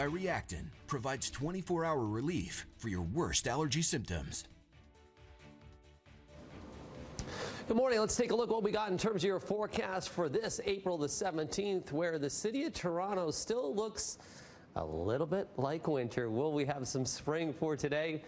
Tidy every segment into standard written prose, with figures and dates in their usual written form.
Reactin provides 24-hour relief for your worst allergy symptoms. Good morning. Let's take a look at what we got in terms of your forecast for this April the 17th, where the city of Toronto still looks a little bit like winter. Will we have some spring for today?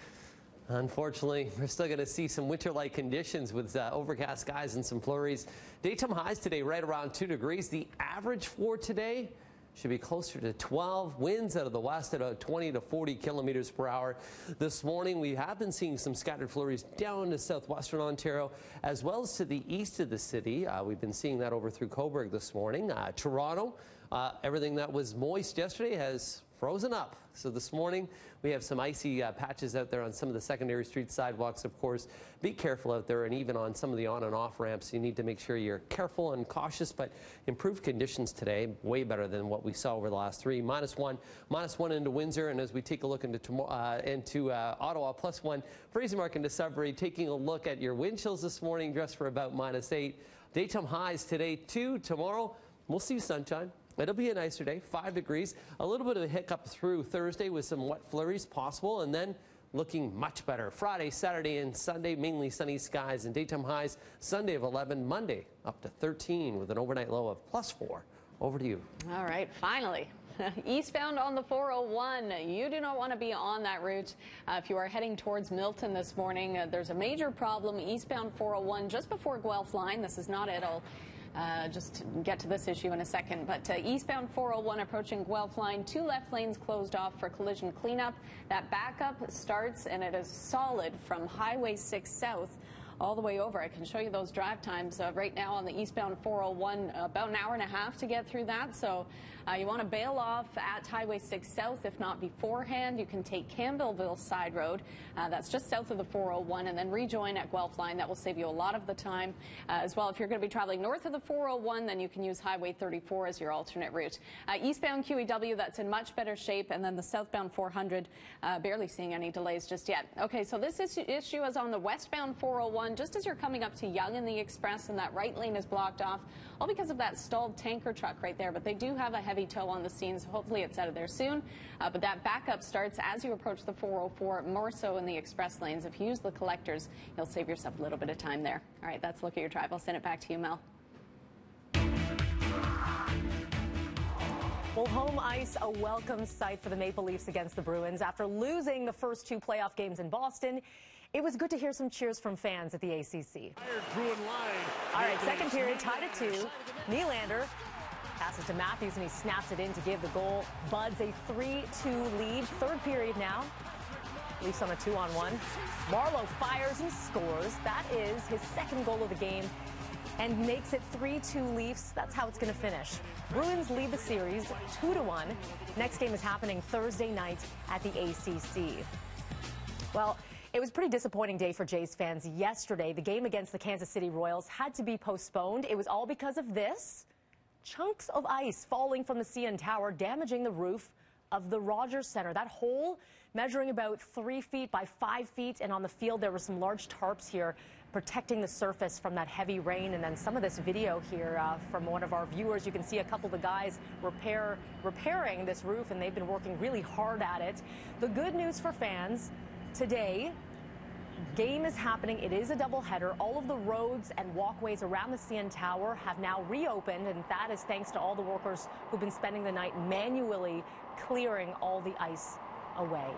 Unfortunately, we're still going to see some winter-like conditions with overcast skies and some flurries. Daytime highs today right around 2 degrees. The average for today should be closer to 12. Winds out of the west at about 20 to 40 kilometers per hour. This morning, we have been seeing some scattered flurries down to southwestern Ontario, as well as to the east of the city. We've been seeing that over through Cobourg this morning. Toronto, everything that was moist yesterday has frozen up. So this morning we have some icy patches out there on some of the secondary street sidewalks. Of course, be careful out there, and even on some of the on and off ramps, you need to make sure you're careful and cautious. But improved conditions today, way better than what we saw over the last 3. -1 into Windsor, and as we take a look into Ottawa, +1. Fraser Mark into Sudbury. Taking a look at your wind chills this morning, just for about -8. Daytime highs today 2. Tomorrow we'll see sunshine. It'll be a nicer day, 5 degrees. A little bit of a hiccup through Thursday with some wet flurries possible, and then looking much better. Friday, Saturday, and Sunday, mainly sunny skies and daytime highs. Sunday of 11, Monday up to 13 with an overnight low of +4. Over to you. All right, finally. Eastbound on the 401. You do not want to be on that route. If you are heading towards Milton this morning, there's a major problem. Eastbound 401 just before Guelph Line. This is not it. I'll just get to this issue in a second. But eastbound 401 approaching Guelph Line, 2 left lanes closed off for collision cleanup. That backup starts, and it is solid from Highway 6 South all the way over. I can show you those drive times right now on the eastbound 401, about an hour and a half to get through that. So you want to bail off at Highway 6 South, if not beforehand. You can take Campbellville Side Road. That's just south of the 401, and then rejoin at Guelph Line. That will save you a lot of the time. As well, if you're going to be traveling north of the 401, then you can use Highway 34 as your alternate route. Eastbound QEW, that's in much better shape, and then the southbound 400, barely seeing any delays just yet. Okay, so this issue is on the westbound 401. Just as you're coming up to Yonge in the Express, and that right lane is blocked off, all because of that stalled tanker truck right there. But they do have a heavy tow on the scene, so hopefully it's out of there soon. But that backup starts as you approach the 404, more so in the express lanes. If you use the collectors, you'll save yourself a little bit of time there. All right, that's a look at your drive. I'll send it back to you, Mel. Well, home ice, a welcome sight for the Maple Leafs against the Bruins. After losing the first 2 playoff games in Boston, it was good to hear some cheers from fans at the ACC. All right, second period, tied at 2. Nylander passes to Matthews, and he snaps it in to give the goal Buds a 3-2 lead. Third period now. Leafs on a 2-on-1. Marleau fires and scores. That is his second goal of the game, and makes it 3-2 Leafs. That's how it's going to finish. Bruins lead the series 2-1. Next game is happening Thursday night at the ACC. Well, it was a pretty disappointing day for Jays fans yesterday. The game against the Kansas City Royals had to be postponed. It was all because of this. Chunks of ice falling from the CN Tower, damaging the roof of the Rogers Center. That hole measuring about 3 feet by 5 feet, and on the field there were some large tarps here protecting the surface from that heavy rain. And then some of this video here from one of our viewers, you can see a couple of the guys repairing this roof, and they've been working really hard at it. The good news for fans today, game is happening. It is a doubleheader. All of the roads and walkways around the CN Tower have now reopened, and that is thanks to all the workers who've been spending the night manually clearing all the ice away.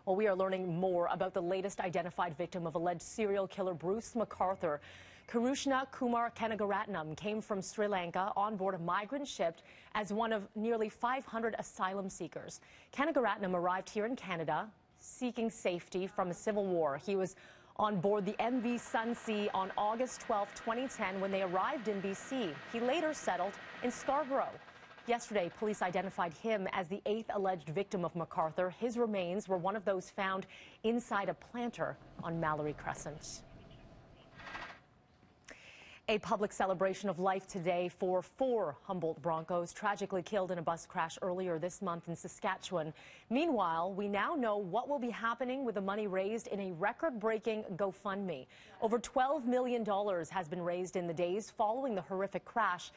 Well, we are learning more about the latest identified victim of alleged serial killer Bruce McArthur. Kirushna Kumar Kanagaratnam came from Sri Lanka on board a migrant ship as one of nearly 500 asylum seekers. Kanagaratnam arrived here in Canada seeking safety from a civil war. He was on board the MV Sunsea on August 12, 2010 when they arrived in BC. He later settled in Scarborough. Yesterday, police identified him as the 8th alleged victim of McArthur. His remains were one of those found inside a planter on Mallory Crescent. A public celebration of life today for 4 Humboldt Broncos tragically killed in a bus crash earlier this month in Saskatchewan. Meanwhile, we now know what will be happening with the money raised in a record-breaking GoFundMe. Over $12 million has been raised in the days following the horrific crash.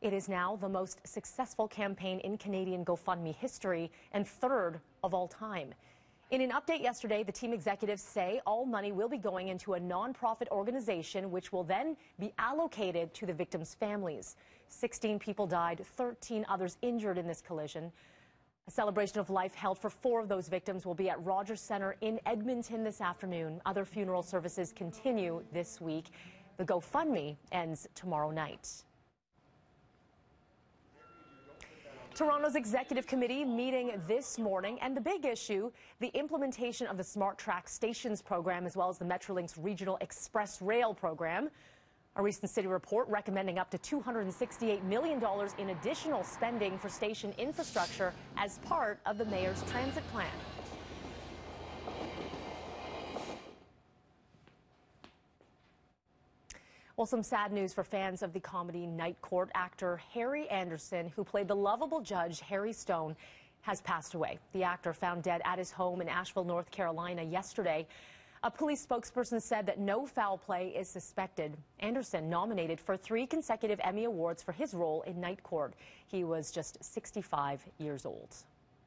It is now the most successful campaign in Canadian GoFundMe history and third of all time. In an update yesterday, the team executives say all money will be going into a nonprofit organization, which will then be allocated to the victims' families. 16 people died, 13 others injured in this collision. A celebration of life held for 4 of those victims will be at Rogers Centre in Edmonton this afternoon. Other funeral services continue this week. The GoFundMe ends tomorrow night. Toronto's Executive Committee meeting this morning, and the big issue, the implementation of the Smart Track Stations program, as well as the Metrolinx Regional Express Rail program. A recent city report recommending up to $268 million in additional spending for station infrastructure as part of the mayor's transit plan. Well, some sad news for fans of the comedy Night Court. Actor Harry Anderson, who played the lovable judge Harry Stone, has passed away. The actor found dead at his home in Asheville, North Carolina yesterday. A police spokesperson said that no foul play is suspected. Anderson nominated for 3 consecutive Emmy Awards for his role in Night Court. He was just 65 years old.